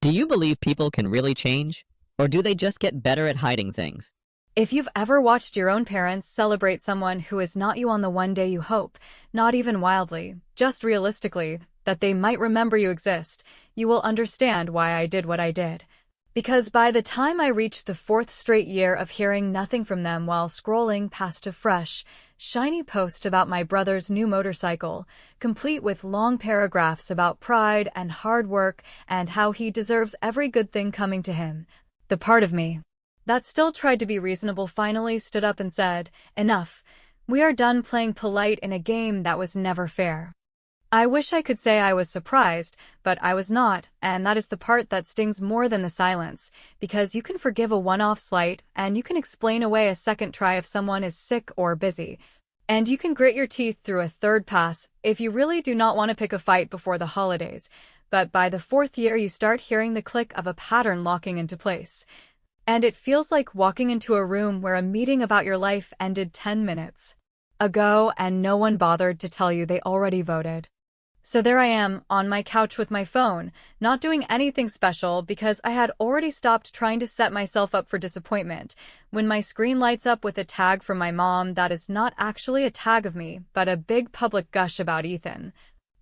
Do you believe people can really change? Or do they just get better at hiding things? If you've ever watched your own parents celebrate someone who is not you on the one day you hope, not even wildly, just realistically, that they might remember you exist, you will understand why I did what I did. Because by the time I reached the fourth straight year of hearing nothing from them while scrolling past a fresh, shiny post about my brother's new motorcycle, complete with long paragraphs about pride and hard work and how he deserves every good thing coming to him, the part of me that still tried to be reasonable finally stood up and said, "Enough. We are done playing polite in a game that was never fair." I wish I could say I was surprised, but I was not, and that is the part that stings more than the silence, because you can forgive a one-off slight, and you can explain away a second try if someone is sick or busy, and you can grit your teeth through a third pass if you really do not want to pick a fight before the holidays. But by the fourth year you start hearing the click of a pattern locking into place. And it feels like walking into a room where a meeting about your life ended 10 minutes ago and no one bothered to tell you they already voted. So there I am, on my couch with my phone, not doing anything special because I had already stopped trying to set myself up for disappointment, when my screen lights up with a tag from my mom that is not actually a tag of me, but a big public gush about Ethan.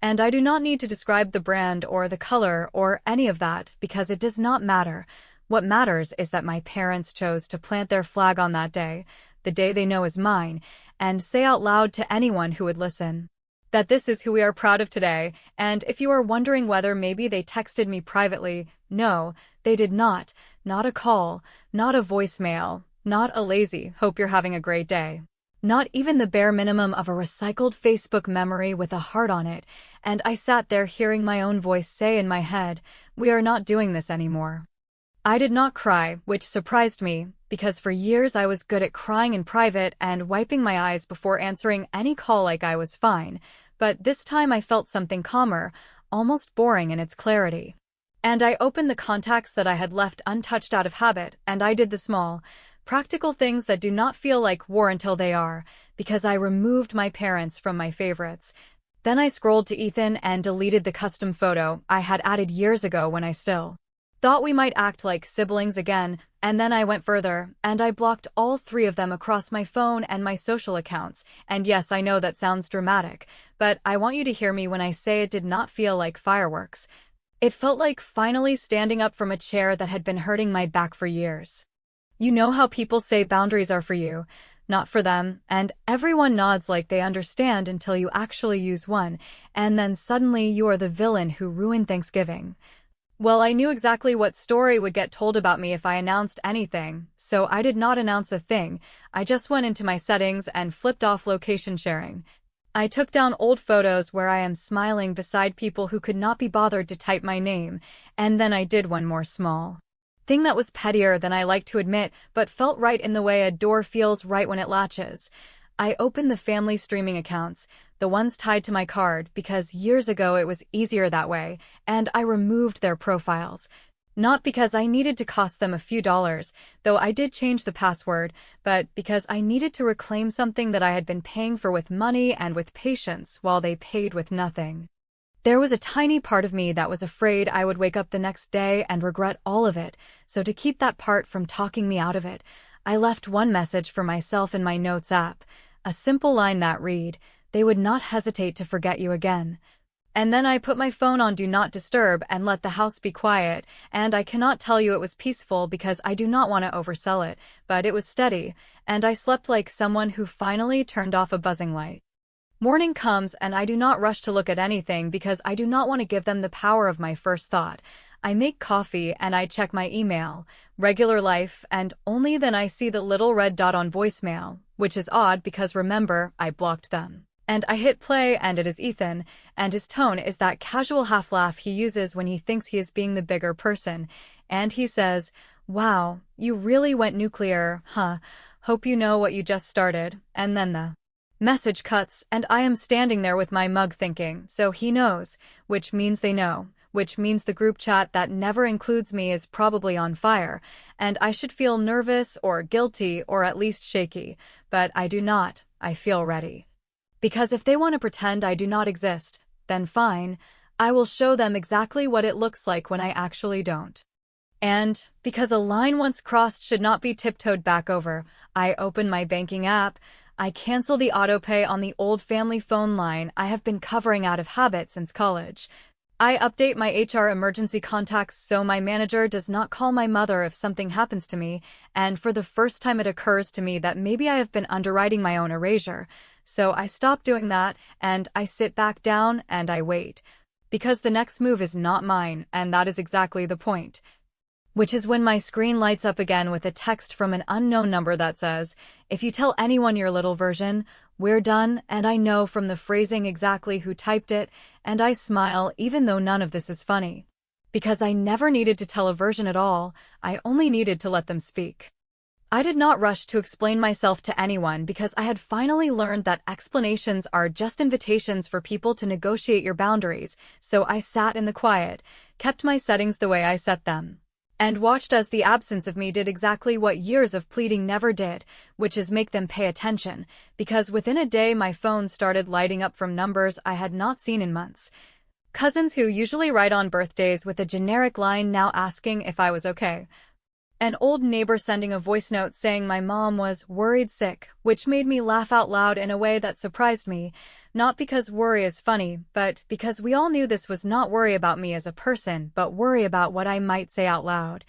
And I do not need to describe the brand or the color or any of that because it does not matter. What matters is that my parents chose to plant their flag on that day, the day they know is mine, and say out loud to anyone who would listen that this is who we are proud of today. And if you are wondering whether maybe they texted me privately, no, they did not. Not a call, not a voicemail, not a lazy "hope you're having a great day." Not even the bare minimum of a recycled Facebook memory with a heart on it, and I sat there hearing my own voice say in my head, "We are not doing this anymore." I did not cry, which surprised me, because for years I was good at crying in private and wiping my eyes before answering any call like I was fine, but this time I felt something calmer, almost boring in its clarity. And I opened the contacts that I had left untouched out of habit, and I did the small, practical things that do not feel like war until they are, because I removed my parents from my favorites. Then I scrolled to Ethan and deleted the custom photo I had added years ago when I still thought we might act like siblings again, and then I went further, and I blocked all three of them across my phone and my social accounts. And yes, I know that sounds dramatic, but I want you to hear me when I say it did not feel like fireworks. It felt like finally standing up from a chair that had been hurting my back for years. You know how people say boundaries are for you, not for them, and everyone nods like they understand until you actually use one, and then suddenly you are the villain who ruined Thanksgiving. Well, I knew exactly what story would get told about me if I announced anything, so I did not announce a thing. I just went into my settings and flipped off location sharing. I took down old photos where I am smiling beside people who could not be bothered to type my name, and then I did one more small thing that was pettier than I like to admit, but felt right in the way a door feels right when it latches. I opened the family streaming accounts, the ones tied to my card, because years ago it was easier that way, and I removed their profiles. Not because I needed to cost them a few dollars, though I did change the password, but because I needed to reclaim something that I had been paying for with money and with patience while they paid with nothing. There was a tiny part of me that was afraid I would wake up the next day and regret all of it, so to keep that part from talking me out of it, I left one message for myself in my notes app, a simple line that read, "They would not hesitate to forget you again." And then I put my phone on Do Not Disturb and let the house be quiet, and I cannot tell you it was peaceful because I do not want to oversell it, but it was steady, and I slept like someone who finally turned off a buzzing light. Morning comes and I do not rush to look at anything because I do not want to give them the power of my first thought. I make coffee and I check my email, regular life, and only then I see the little red dot on voicemail, which is odd because remember, I blocked them. And I hit play and it is Ethan, and his tone is that casual half-laugh he uses when he thinks he is being the bigger person, and he says, "Wow, you really went nuclear, huh? Hope you know what you just started," and then the message cuts, and I am standing there with my mug thinking, so he knows, which means they know, which means the group chat that never includes me is probably on fire, and I should feel nervous or guilty or at least shaky, but I do not. I feel ready. Because if they want to pretend I do not exist, then fine, I will show them exactly what it looks like when I actually don't. And because a line once crossed should not be tiptoed back over, I open my banking app. I cancel the autopay on the old family phone line I have been covering out of habit since college. I update my HR emergency contacts so my manager does not call my mother if something happens to me, and for the first time it occurs to me that maybe I have been underwriting my own erasure. So I stop doing that, and I sit back down and I wait. Because the next move is not mine, and that is exactly the point. Which is when my screen lights up again with a text from an unknown number that says, "If you tell anyone your little version, we're done," and I know from the phrasing exactly who typed it, and I smile even though none of this is funny. Because I never needed to tell a version at all, I only needed to let them speak. I did not rush to explain myself to anyone because I had finally learned that explanations are just invitations for people to negotiate your boundaries, so I sat in the quiet, kept my settings the way I set them, and watched as the absence of me did exactly what years of pleading never did, which is make them pay attention, because within a day my phone started lighting up from numbers I had not seen in months. Cousins who usually write on birthdays with a generic line now asking if I was okay. An old neighbor sending a voice note saying my mom was worried sick, which made me laugh out loud in a way that surprised me, not because worry is funny, but because we all knew this was not worry about me as a person, but worry about what I might say out loud.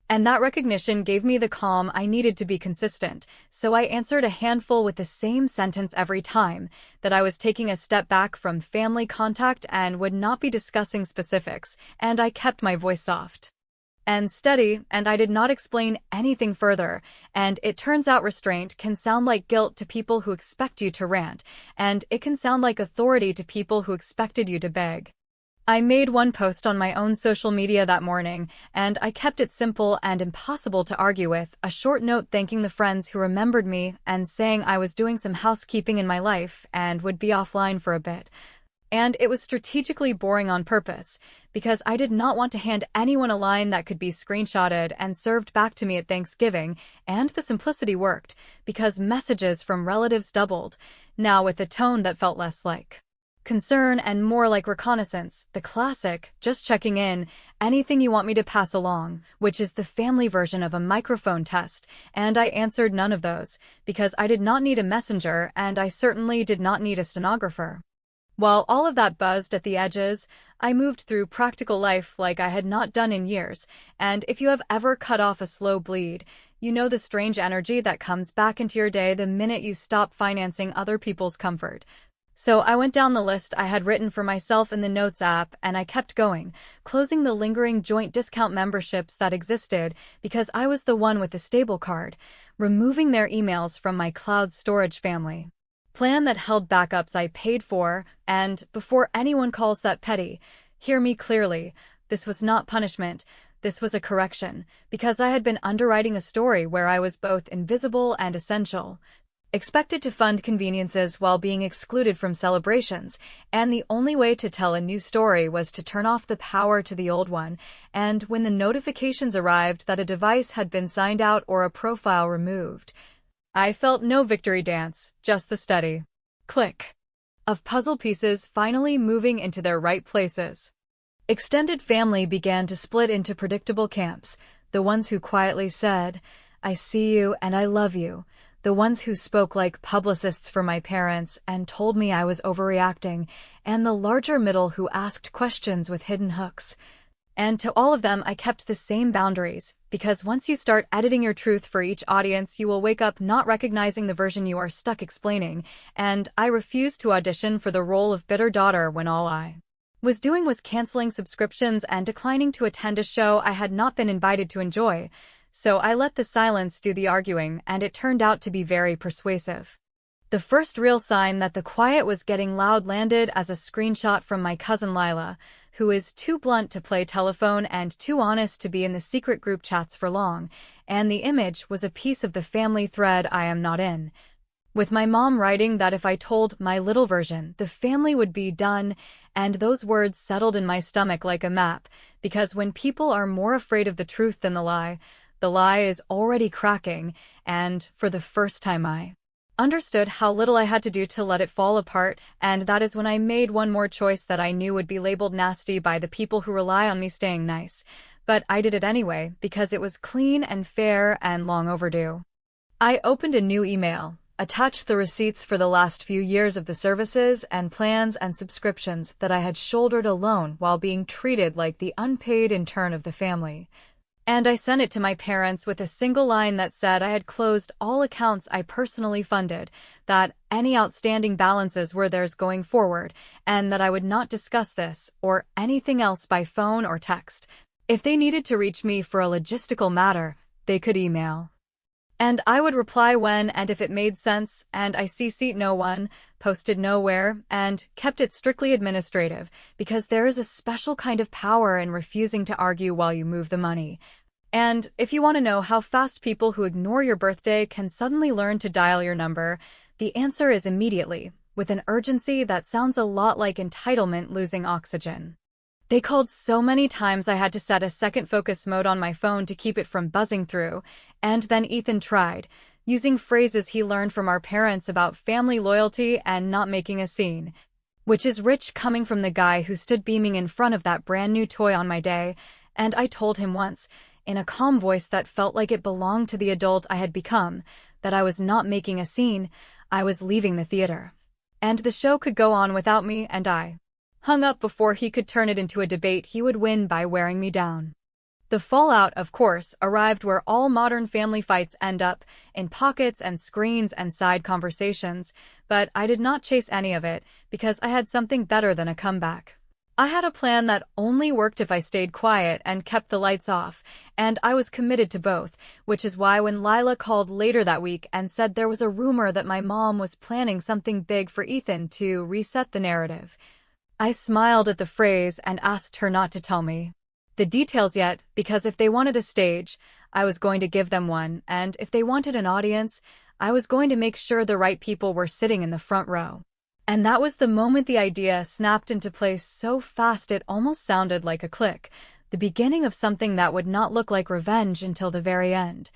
And that recognition gave me the calm I needed to be consistent, so I answered a handful with the same sentence every time, that I was taking a step back from family contact and would not be discussing specifics, and I kept my voice soft and steady, and I did not explain anything further, and it turns out restraint can sound like guilt to people who expect you to rant, and it can sound like authority to people who expected you to beg. I made one post on my own social media that morning, and I kept it simple and impossible to argue with, a short note thanking the friends who remembered me and saying I was doing some housekeeping in my life and would be offline for a bit. And it was strategically boring on purpose, because I did not want to hand anyone a line that could be screenshotted and served back to me at Thanksgiving, and the simplicity worked, because messages from relatives doubled, now with a tone that felt less like concern and more like reconnaissance, the classic, just checking in, anything you want me to pass along, which is the family version of a microphone test, and I answered none of those, because I did not need a messenger and I certainly did not need a stenographer. While all of that buzzed at the edges, I moved through practical life like I had not done in years, and if you have ever cut off a slow bleed, you know the strange energy that comes back into your day the minute you stop financing other people's comfort. So I went down the list I had written for myself in the Notes app, and I kept going, closing the lingering joint discount memberships that existed because I was the one with the stable card, removing their emails from my cloud storage family plan that held backups I paid for, and before anyone calls that petty, hear me clearly, this was not punishment, this was a correction, because I had been underwriting a story where I was both invisible and essential, expected to fund conveniences while being excluded from celebrations, and the only way to tell a new story was to turn off the power to the old one, and when the notifications arrived that a device had been signed out or a profile removed, I felt no victory dance, just the steady click of puzzle pieces finally moving into their right places. Extended family began to split into predictable camps, the ones who quietly said, "I see you and I love you," the ones who spoke like publicists for my parents and told me I was overreacting, and the larger middle who asked questions with hidden hooks. And to all of them, I kept the same boundaries, because once you start editing your truth for each audience, you will wake up not recognizing the version you are stuck explaining, and I refused to audition for the role of bitter daughter when all I was doing was canceling subscriptions and declining to attend a show I had not been invited to enjoy, so I let the silence do the arguing, and it turned out to be very persuasive. The first real sign that the quiet was getting loud landed as a screenshot from my cousin Lila, who is too blunt to play telephone and too honest to be in the secret group chats for long, and the image was a piece of the family thread I am not in, with my mom writing that if I told my little version, the family would be done, and those words settled in my stomach like a map, because when people are more afraid of the truth than the lie is already cracking, and for the first time I understood how little I had to do to let it fall apart, and that is when I made one more choice that I knew would be labeled nasty by the people who rely on me staying nice. But I did it anyway, because it was clean and fair and long overdue. I opened a new email, attached the receipts for the last few years of the services and plans and subscriptions that I had shouldered alone while being treated like the unpaid intern of the family. And I sent it to my parents with a single line that said I had closed all accounts I personally funded, that any outstanding balances were theirs going forward, and that I would not discuss this or anything else by phone or text. If they needed to reach me for a logistical matter, they could email. And I would reply when and if it made sense, and I CC'd no one, posted nowhere, and kept it strictly administrative, because there is a special kind of power in refusing to argue while you move the money. And if you want to know how fast people who ignore your birthday can suddenly learn to dial your number, the answer is immediately, with an urgency that sounds a lot like entitlement losing oxygen. They called so many times I had to set a second focus mode on my phone to keep it from buzzing through, and then Ethan tried, using phrases he learned from our parents about family loyalty and not making a scene, which is rich coming from the guy who stood beaming in front of that brand new toy on my day, and I told him once, in a calm voice that felt like it belonged to the adult I had become, that I was not making a scene, I was leaving the theater. And the show could go on without me, and I hung up before he could turn it into a debate he would win by wearing me down. The fallout, of course, arrived where all modern family fights end up, in pockets and screens and side conversations, but I did not chase any of it, because I had something better than a comeback. I had a plan that only worked if I stayed quiet and kept the lights off, and I was committed to both, which is why when Lila called later that week and said there was a rumor that my mom was planning something big for Ethan to reset the narrative, I smiled at the phrase and asked her not to tell me the details yet, because if they wanted a stage, I was going to give them one, and if they wanted an audience, I was going to make sure the right people were sitting in the front row. And that was the moment the idea snapped into place so fast it almost sounded like a click, the beginning of something that would not look like revenge until the very end.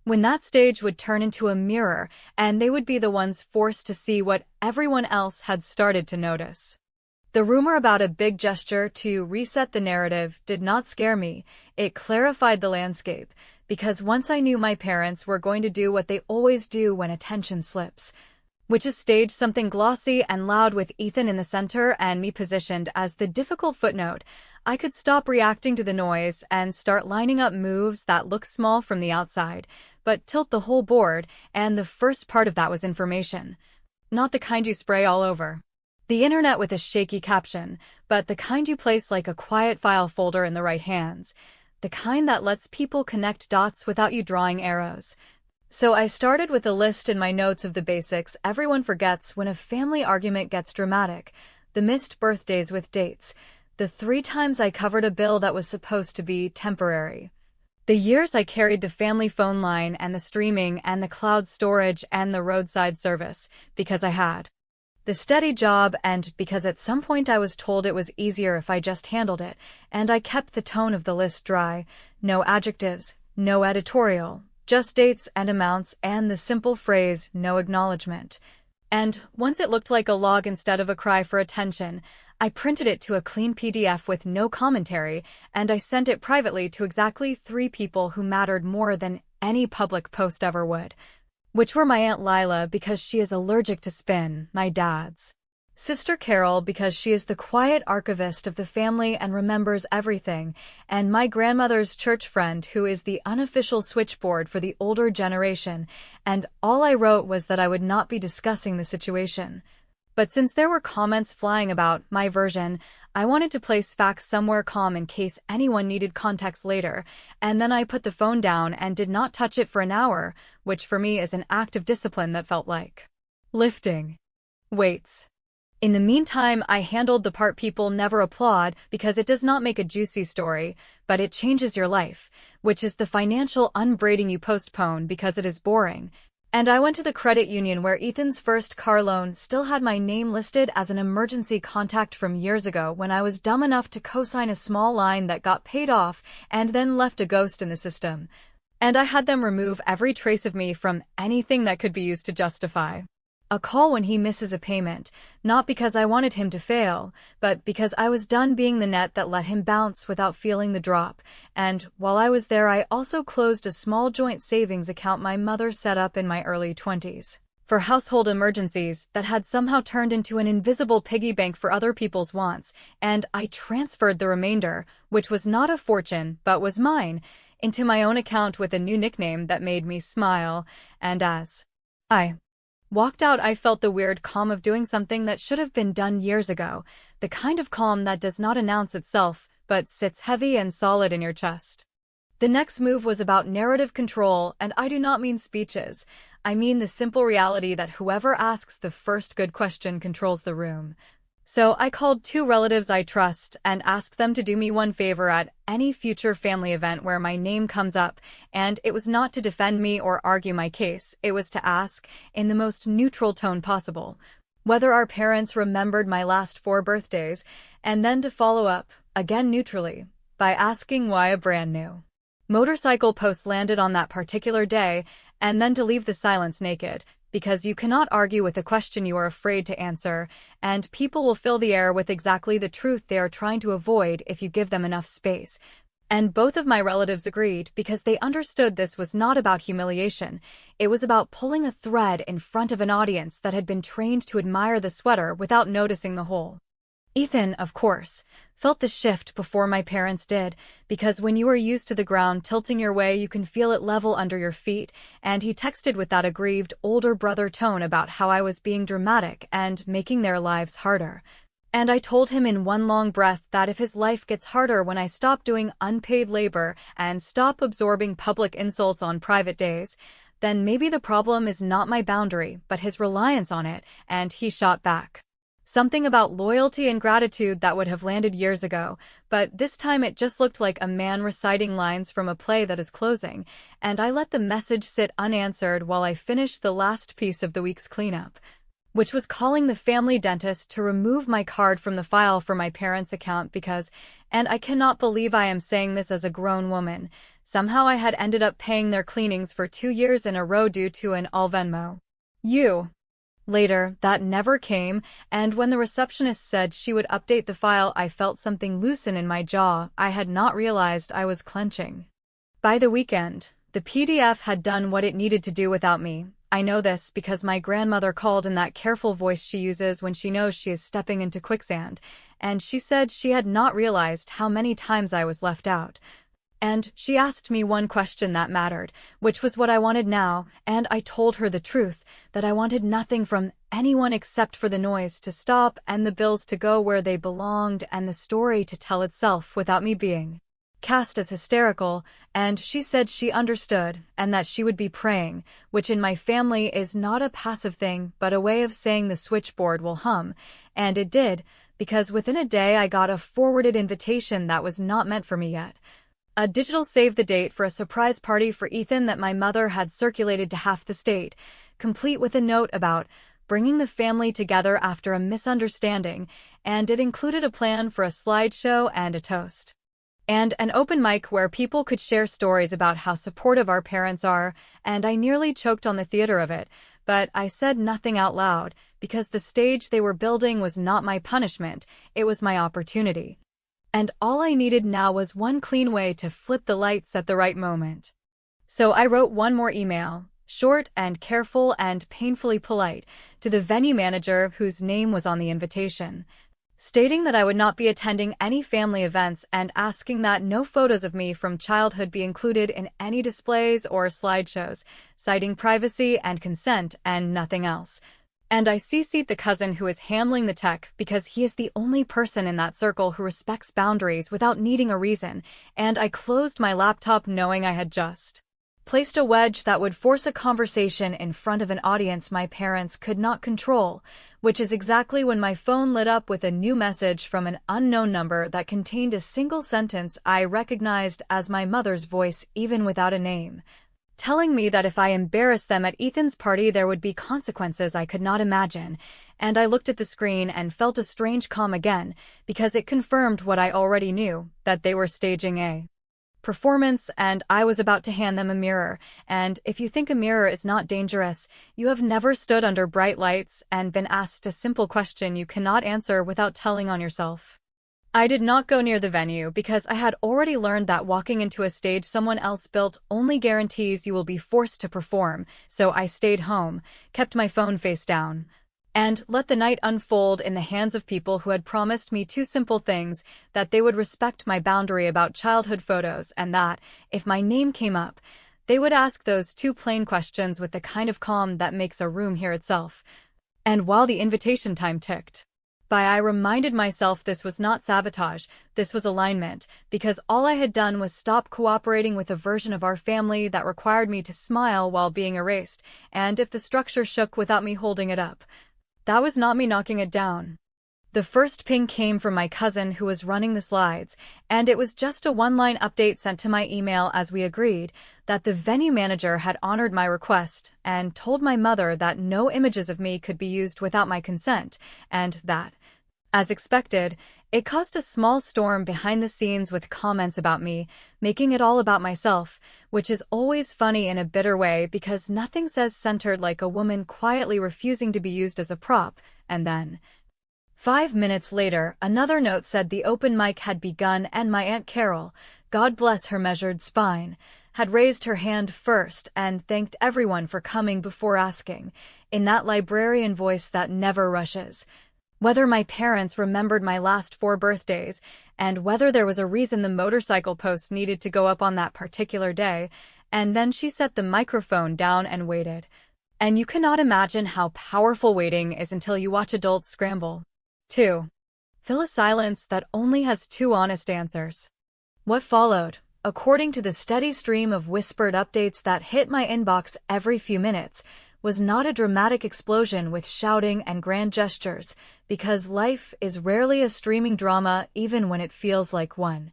When that stage would turn into a mirror, and they would be the ones forced to see what everyone else had started to notice. The rumor about a big gesture to reset the narrative did not scare me. It clarified the landscape, because once I knew my parents were going to do what they always do when attention slips, which is stage something glossy and loud with Ethan in the center and me positioned as the difficult footnote, I could stop reacting to the noise and start lining up moves that look small from the outside, but tilt the whole board, and the first part of that was information. Not the kind you spray all over the internet with a shaky caption, but the kind you place like a quiet file folder in the right hands, the kind that lets people connect dots without you drawing arrows. So I started with a list in my notes of the basics everyone forgets when a family argument gets dramatic: the missed birthdays with dates, the 3 times I covered a bill that was supposed to be temporary, the years I carried the family phone line and the streaming and the cloud storage and the roadside service, because I had the steady job and because at some point I was told it was easier if I just handled it, and I kept the tone of the list dry, no adjectives, no editorial, just dates and amounts and the simple phrase, no acknowledgement. And once it looked like a log instead of a cry for attention, I printed it to a clean PDF with no commentary, and I sent it privately to exactly 3 people who mattered more than any public post ever would, which were my Aunt Lila because she is allergic to spin, my dad's sister Carol because she is the quiet archivist of the family and remembers everything, and my grandmother's church friend who is the unofficial switchboard for the older generation, and all I wrote was that I would not be discussing the situation. But since there were comments flying about my version, I wanted to place facts somewhere calm in case anyone needed context later, and then I put the phone down and did not touch it for an hour, which for me is an act of discipline that felt like lifting weights. In the meantime, I handled the part people never applaud because it does not make a juicy story, but it changes your life, which is the financial unbraiding you postpone because it is boring. And I went to the credit union where Ethan's first car loan still had my name listed as an emergency contact from years ago when I was dumb enough to co-sign a small line that got paid off and then left a ghost in the system. And I had them remove every trace of me from anything that could be used to justify a call when he misses a payment, not because I wanted him to fail, but because I was done being the net that let him bounce without feeling the drop. And while I was there, I also closed a small joint savings account my mother set up in my early 20s for household emergencies that had somehow turned into an invisible piggy bank for other people's wants, and I transferred the remainder, which was not a fortune but was mine, into my own account with a new nickname that made me smile. And as I walked out, I felt the weird calm of doing something that should have been done years ago, the kind of calm that does not announce itself, but sits heavy and solid in your chest. The next move was about narrative control, and I do not mean speeches. I mean the simple reality that whoever asks the first good question controls the room. So I called 2 relatives I trust and asked them to do me one favor at any future family event where my name comes up, and it was not to defend me or argue my case. It was to ask, in the most neutral tone possible, whether our parents remembered my last 4 birthdays, and then to follow up, again neutrally, by asking why a brand new motorcycle post landed on that particular day, and then to leave the silence naked, because you cannot argue with a question you are afraid to answer, and people will fill the air with exactly the truth they are trying to avoid if you give them enough space. And both of my relatives agreed because they understood this was not about humiliation. It was about pulling a thread in front of an audience that had been trained to admire the sweater without noticing the hole. Ethan, of course, felt the shift before my parents did, because when you are used to the ground tilting your way, you can feel it level under your feet, and he texted with that aggrieved older brother tone about how I was being dramatic and making their lives harder. And I told him in one long breath that if his life gets harder when I stop doing unpaid labor and stop absorbing public insults on private days, then maybe the problem is not my boundary, but his reliance on it, and he shot back something about loyalty and gratitude that would have landed years ago, but this time it just looked like a man reciting lines from a play that is closing, and I let the message sit unanswered while I finished the last piece of the week's cleanup, which was calling the family dentist to remove my card from the file for my parents' account because, and I cannot believe I am saying this as a grown woman, somehow I had ended up paying their cleanings for 2 years in a row due to an "I'll Venmo you" later that never came, and when the receptionist said she would update the file, I felt something loosen in my jaw I had not realized I was clenching. By the weekend, the PDF had done what it needed to do without me. I know this because my grandmother called in that careful voice she uses when she knows she is stepping into quicksand, and she said she had not realized how many times I was left out. And she asked me one question that mattered, which was what I wanted now, and I told her the truth, that I wanted nothing from anyone except for the noise to stop and the bills to go where they belonged and the story to tell itself without me being cast as hysterical, and she said she understood and that she would be praying, which in my family is not a passive thing but a way of saying the switchboard will hum, and it did, because within a day I got a forwarded invitation that was not meant for me yet. A digital save the date for a surprise party for Ethan that my mother had circulated to half the state, complete with a note about bringing the family together after a misunderstanding, and it included a plan for a slideshow and a toast. And an open mic where people could share stories about how supportive our parents are, and I nearly choked on the theater of it, but I said nothing out loud, because the stage they were building was not my punishment, it was my opportunity. And all I needed now was one clean way to flip the lights at the right moment. So I wrote one more email, short and careful and painfully polite, to the venue manager whose name was on the invitation, stating that I would not be attending any family events and asking that no photos of me from childhood be included in any displays or slideshows, citing privacy and consent and nothing else. And I CC'd the cousin who is handling the tech because he is the only person in that circle who respects boundaries without needing a reason, and I closed my laptop knowing I had just placed a wedge that would force a conversation in front of an audience my parents could not control, which is exactly when my phone lit up with a new message from an unknown number that contained a single sentence I recognized as my mother's voice even without a name, telling me that if I embarrassed them at Ethan's party there would be consequences I could not imagine, and I looked at the screen and felt a strange calm again, because it confirmed what I already knew, that they were staging a performance, and I was about to hand them a mirror. And if you think a mirror is not dangerous, you have never stood under bright lights and been asked a simple question you cannot answer without telling on yourself. I did not go near the venue because I had already learned that walking into a stage someone else built only guarantees you will be forced to perform, so I stayed home, kept my phone face down, and let the night unfold in the hands of people who had promised me two simple things: that they would respect my boundary about childhood photos, and that, if my name came up, they would ask those two plain questions with the kind of calm that makes a room hear itself. And while the invitation time ticked by, I reminded myself this was not sabotage, this was alignment, because all I had done was stop cooperating with a version of our family that required me to smile while being erased, and if the structure shook without me holding it up, that was not me knocking it down. The first ping came from my cousin who was running the slides, and it was just a one-line update sent to my email as we agreed, that the venue manager had honored my request and told my mother that no images of me could be used without my consent, and that, as expected, it caused a small storm behind the scenes with comments about me, making it all about myself, which is always funny in a bitter way because nothing says centered like a woman quietly refusing to be used as a prop. And then, 5 minutes later, another note said the open mic had begun and my Aunt Carol, God bless her measured spine, had raised her hand first and thanked everyone for coming before asking, in that librarian voice that never rushes, whether my parents remembered my last 4 birthdays, and whether there was a reason the motorcycle post needed to go up on that particular day, and then she set the microphone down and waited. And you cannot imagine how powerful waiting is until you watch adults scramble. 2. Fill a silence that only has 2 honest answers. What followed, according to the steady stream of whispered updates that hit my inbox every few minutes, was not a dramatic explosion with shouting and grand gestures, because life is rarely a streaming drama even when it feels like one,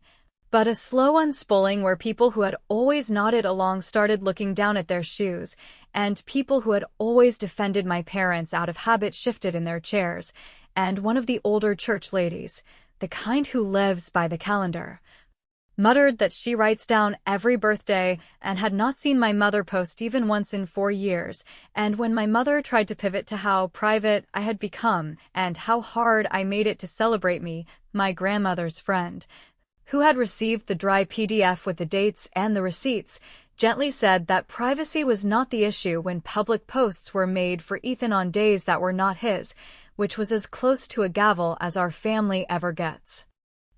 but a slow unspooling where people who had always nodded along started looking down at their shoes, and people who had always defended my parents out of habit shifted in their chairs, and one of the older church ladies, the kind who lives by the calendar, muttered that she writes down every birthday and had not seen my mother post even once in 4 years, and when my mother tried to pivot to how private I had become and how hard I made it to celebrate me, my grandmother's friend, who had received the dry PDF with the dates and the receipts, gently said that privacy was not the issue when public posts were made for Ethan on days that were not his, which was as close to a gavel as our family ever gets.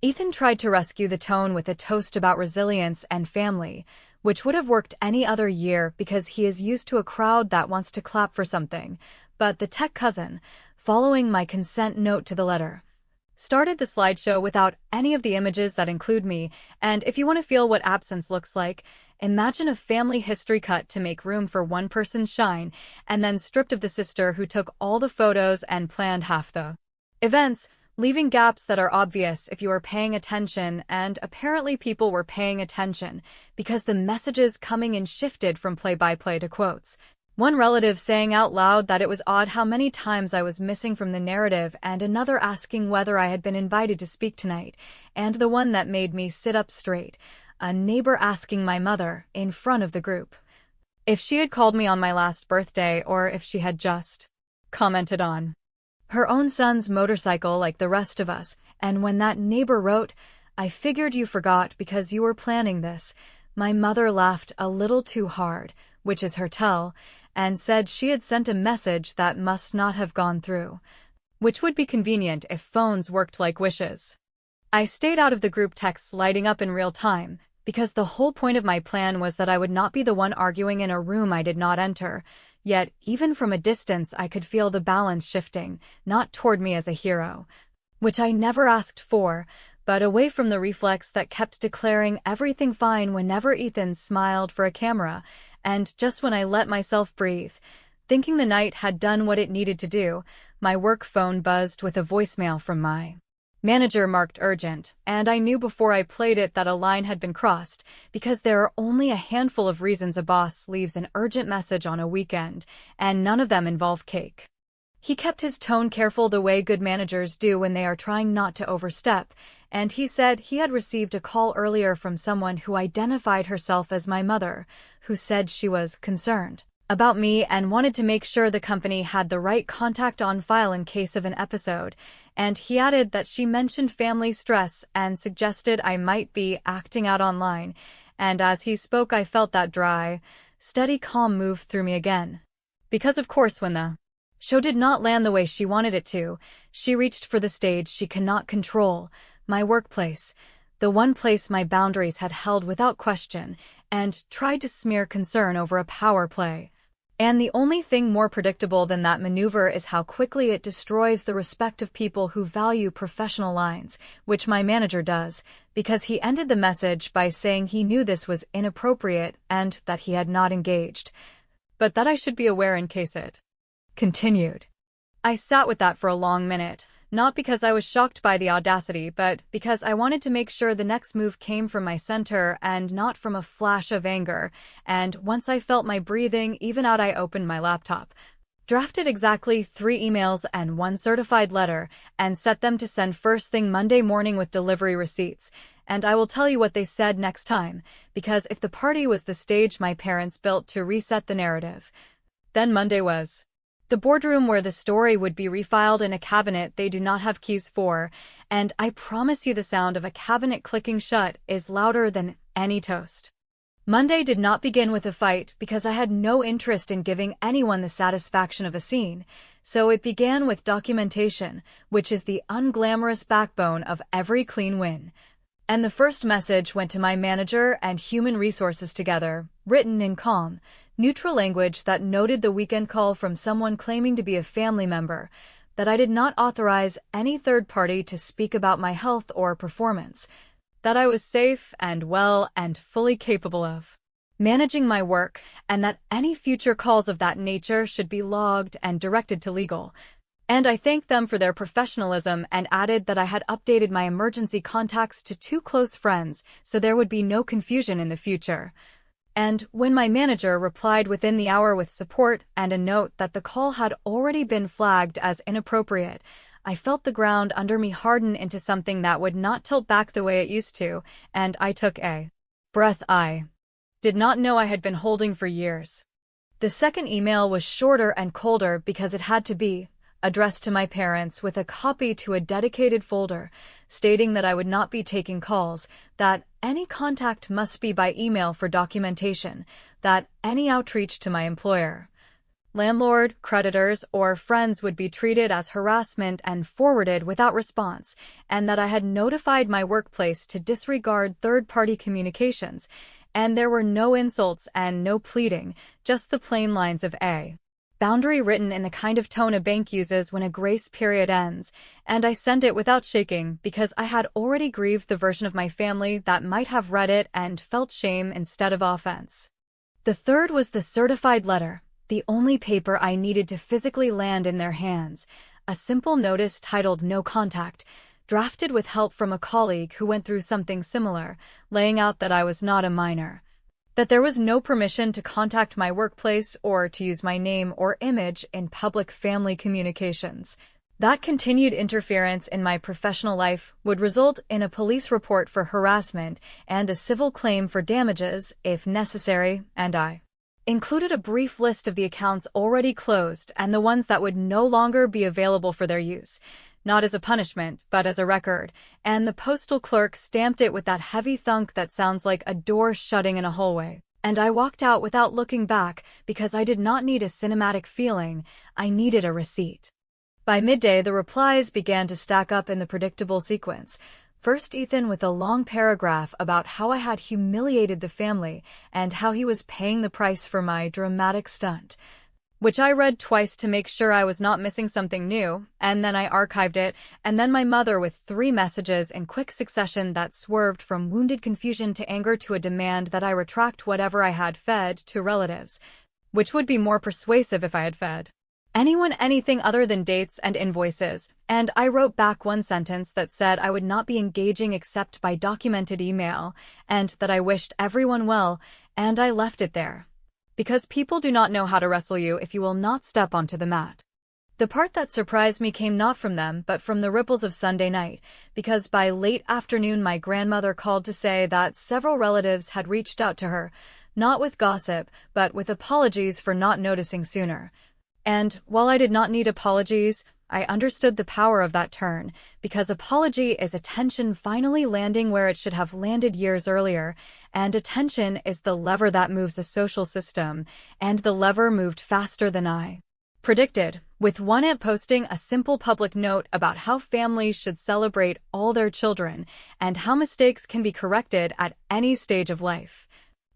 Ethan tried to rescue the tone with a toast about resilience and family, which would have worked any other year because he is used to a crowd that wants to clap for something, but the tech cousin, following my consent note to the letter, started the slideshow without any of the images that include me, and if you want to feel what absence looks like, imagine a family history cut to make room for one person's shine, and then stripped of the sister who took all the photos and planned half the events, leaving gaps that are obvious if you are paying attention, and apparently people were paying attention, because the messages coming in shifted from play-by-play to quotes. One relative saying out loud that it was odd how many times I was missing from the narrative, and another asking whether I had been invited to speak tonight, and the one that made me sit up straight, a neighbor asking my mother, in front of the group, if she had called me on my last birthday or if she had just commented on her own son's motorcycle like the rest of us, and when that neighbor wrote, "I figured you forgot because you were planning this," my mother laughed a little too hard, which is her tell, and said she had sent a message that must not have gone through, which would be convenient if phones worked like wishes. I stayed out of the group texts lighting up in real time, because the whole point of my plan was that I would not be the one arguing in a room I did not enter. Yet, even from a distance I could feel the balance shifting, not toward me as a hero, which I never asked for, but away from the reflex that kept declaring everything fine whenever Ethan smiled for a camera, and just when I let myself breathe, thinking the night had done what it needed to do, my work phone buzzed with a voicemail from my manager marked urgent, and I knew before I played it that a line had been crossed, because there are only a handful of reasons a boss leaves an urgent message on a weekend, and none of them involve cake. He kept his tone careful the way good managers do when they are trying not to overstep, and he said he had received a call earlier from someone who identified herself as my mother, who said she was concerned about me and wanted to make sure the company had the right contact on file in case of an episode, and he added that she mentioned family stress and suggested I might be acting out online, and as he spoke I felt that dry, steady calm move through me again. Because of course when the show did not land the way she wanted it to, she reached for the stage she cannot control, my workplace, the one place my boundaries had held without question, and tried to smear concern over a power play. And the only thing more predictable than that maneuver is how quickly it destroys the respect of people who value professional lines, which my manager does, because he ended the message by saying he knew this was inappropriate and that he had not engaged, but that I should be aware in case it continued. I sat with that for a long minute, not because I was shocked by the audacity, but because I wanted to make sure the next move came from my center and not from a flash of anger, and once I felt my breathing even out I opened my laptop, drafted exactly 3 emails and 1 certified letter, and set them to send first thing Monday morning with delivery receipts, and I will tell you what they said next time, because if the party was the stage my parents built to reset the narrative, then Monday was the boardroom where the story would be refiled in a cabinet they do not have keys for, and I promise you the sound of a cabinet clicking shut is louder than any toast. Monday did not begin with a fight because I had no interest in giving anyone the satisfaction of a scene, so it began with documentation, which is the unglamorous backbone of every clean win. And the first message went to my manager and human resources together, written in calm, neutral language that noted the weekend call from someone claiming to be a family member, that I did not authorize any third party to speak about my health or performance, that I was safe and well and fully capable of managing my work, and that any future calls of that nature should be logged and directed to legal. And I thanked them for their professionalism and added that I had updated my emergency contacts to 2 close friends so there would be no confusion in the future. And when my manager replied within the hour with support and a note that the call had already been flagged as inappropriate, I felt the ground under me harden into something that would not tilt back the way it used to, and I took a breath I did not know I had been holding for years. The second email was shorter and colder because it had to be, addressed to my parents with a copy to a dedicated folder, stating that I would not be taking calls, that any contact must be by email for documentation, that any outreach to my employer, landlord, creditors, or friends would be treated as harassment and forwarded without response, and that I had notified my workplace to disregard third-party communications, and there were no insults and no pleading, just the plain lines of a boundary written in the kind of tone a bank uses when a grace period ends, and I sent it without shaking because I had already grieved the version of my family that might have read it and felt shame instead of offense. The third was the certified letter, the only paper I needed to physically land in their hands, a simple notice titled No Contact, drafted with help from a colleague who went through something similar, laying out that I was not a minor, that there was no permission to contact my workplace or to use my name or image in public family communications. That continued interference in my professional life would result in a police report for harassment and a civil claim for damages, if necessary, and I included a brief list of the accounts already closed and the ones that would no longer be available for their use, not as a punishment, but as a record, and the postal clerk stamped it with that heavy thunk that sounds like a door shutting in a hallway. And I walked out without looking back because I did not need a cinematic feeling, I needed a receipt. By midday, the replies began to stack up in the predictable sequence. First, Ethan with a long paragraph about how I had humiliated the family and how he was paying the price for my dramatic stunt, which I read twice to make sure I was not missing something new, and then I archived it, and then my mother with 3 messages in quick succession that swerved from wounded confusion to anger to a demand that I retract whatever I had fed to relatives, which would be more persuasive if I had fed anyone anything other than dates and invoices, and I wrote back 1 sentence that said I would not be engaging except by documented email, and that I wished everyone well, and I left it there. Because people do not know how to wrestle you if you will not step onto the mat. The part that surprised me came not from them, but from the ripples of Sunday night, because by late afternoon my grandmother called to say that several relatives had reached out to her, not with gossip, but with apologies for not noticing sooner. And while I did not need apologies, I understood the power of that turn, because apology is attention finally landing where it should have landed years earlier, and attention is the lever that moves a social system, and the lever moved faster than I predicted, with one aunt posting a simple public note about how families should celebrate all their children, and how mistakes can be corrected at any stage of life.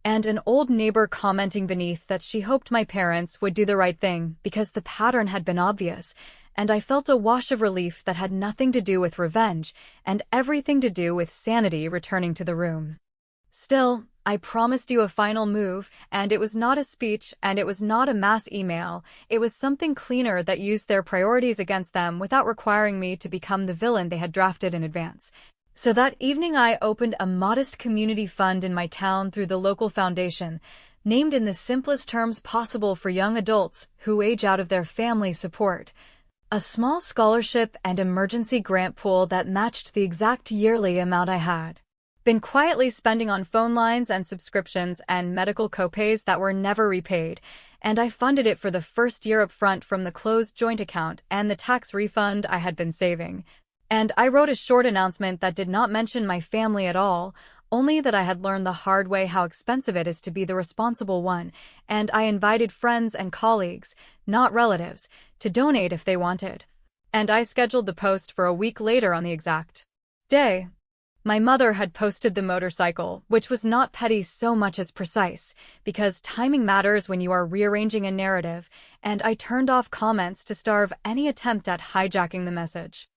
And an old neighbor commenting beneath that she hoped my parents would do the right thing because the pattern had been obvious, and I felt a wash of relief that had nothing to do with revenge and everything to do with sanity returning to the room. Still, I promised you a final move, and it was not a speech, and it was not a mass email. It was something cleaner that used their priorities against them without requiring me to become the villain they had drafted in advance. So that evening I opened a modest community fund in my town through the local foundation, named in the simplest terms possible for young adults who age out of their family support. A small scholarship and emergency grant pool that matched the exact yearly amount I had been quietly spending on phone lines and subscriptions and medical copays that were never repaid, and I funded it for the first year up front from the closed joint account and the tax refund I had been saving. And I wrote a short announcement that did not mention my family at all, only that I had learned the hard way how expensive it is to be the responsible one, and I invited friends and colleagues, not relatives, to donate if they wanted. And I scheduled the post for a week later on the exact day. My mother had posted the motorcycle, which was not petty so much as precise, because timing matters when you are rearranging a narrative, and I turned off comments to starve any attempt at hijacking the message.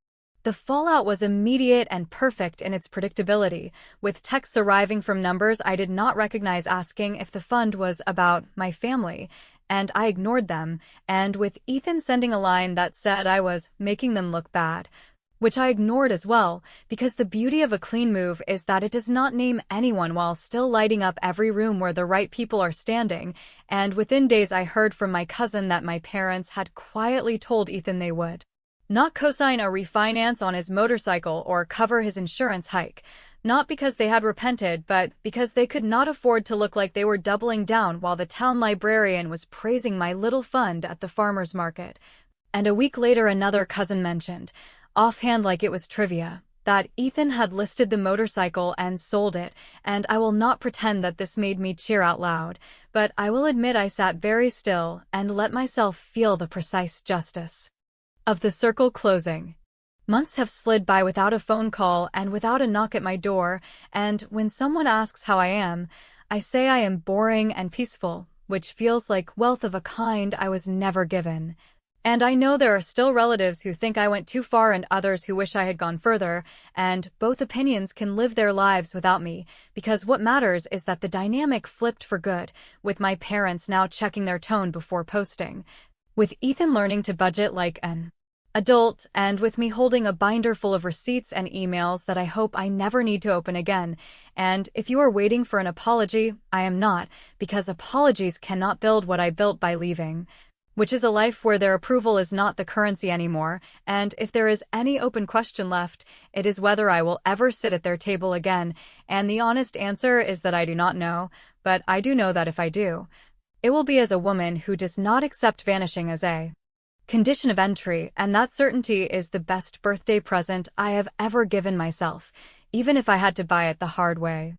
The fallout was immediate and perfect in its predictability, with texts arriving from numbers I did not recognize asking if the fund was about my family, and I ignored them, and with Ethan sending a line that said I was making them look bad, which I ignored as well, because the beauty of a clean move is that it does not name anyone while still lighting up every room where the right people are standing, and within days I heard from my cousin that my parents had quietly told Ethan they would not co-sign a refinance on his motorcycle or cover his insurance hike, not because they had repented, but because they could not afford to look like they were doubling down while the town librarian was praising my little fund at the farmer's market. And a week later another cousin mentioned, offhand like it was trivia, that Ethan had listed the motorcycle and sold it, and I will not pretend that this made me cheer out loud, but I will admit I sat very still and let myself feel the precise justice of the circle closing. Months have slid by without a phone call and without a knock at my door, and when someone asks how I am, I say I am boring and peaceful, which feels like wealth of a kind I was never given. And I know there are still relatives who think I went too far and others who wish I had gone further, and both opinions can live their lives without me, because what matters is that the dynamic flipped for good, with my parents now checking their tone before posting, with Ethan learning to budget like an adult, and with me holding a binder full of receipts and emails that I hope I never need to open again. And if you are waiting for an apology, I am not, because apologies cannot build what I built by leaving, which is a life where their approval is not the currency anymore, and if there is any open question left, it is whether I will ever sit at their table again, and the honest answer is that I do not know, but I do know that if I do, it will be as a woman who does not accept vanishing as a condition of entry, and that certainty is the best birthday present I have ever given myself, even if I had to buy it the hard way.